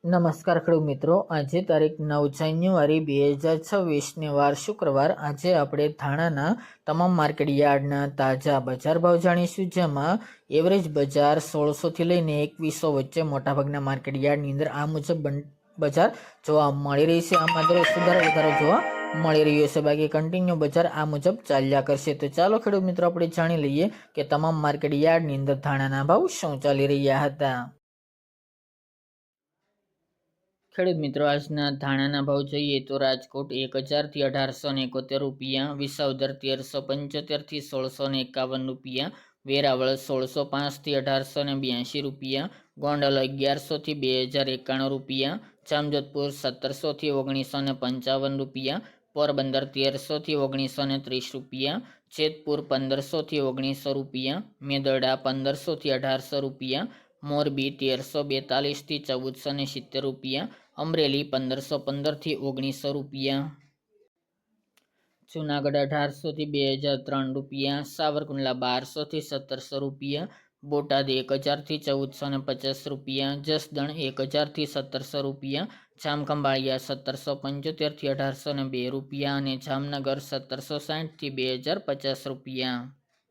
નમસ્કાર ખેડૂત મિત્રો, આજે તારીખ 9 જાન્યુઆરી 2026 વાર શુક્રવાર. આજે આપણે ધાણાના તમામ માર્કેટ યાર્ડના તાજા બજાર ભાવ જાણીશું, જેમાં એવરેજ બજાર 1600થી લઈને 2100 વચ્ચે મોટાભાગના માર્કેટ યાર્ડની અંદર આ મુજબ બજાર જોવા મળી રહી છે. આમાં દરરોજ સુધારો વધારો જોવા મળી રહ્યો છે, બાકી કન્ટિન્યુ બજાર આ મુજબ ચાલ્યા કરશે. તો ચાલો ખેડૂત મિત્રો આપણે જાણી લઈએ કે તમામ માર્કેટ યાર્ડની અંદર ધાણાના ભાવ શું ચાલી રહ્યા હતા. ખેડૂત મિત્રો, આજના ધાણાના ભાવ જોઈએ તો રાજકોટ 1000થી 1871 રૂપિયા, વિસાવદર 1375થી 1651 રૂપિયા, વેરાવળ 1605થી 1882 રૂપિયા, ગોંડલ 1100થી 2091 રૂપિયા, જામજોધપુર 1700થી 1955 રૂપિયા, પોરબંદર 1300થી 1930 રૂપિયા, જેતપુર 1500થી 1900 રૂપિયા, મેદરડા 1500થી 1800 રૂપિયા, મોરબી 1342થી 1470 રૂપિયા, અમરેલી 1515થી 1900 રૂપિયા, જુનાગઢ 1800થી 2003 રૂપિયા, સાવરકુંડલા 1200થી 1700 રૂપિયા, બોટાદ 1000થી 1450 રૂપિયા, જસદણ 1000થી 1700 રૂપિયા, જામખંભાળિયા 1775થી 1802 રૂપિયા અને જામનગર 1760થી 2050 રૂપિયા.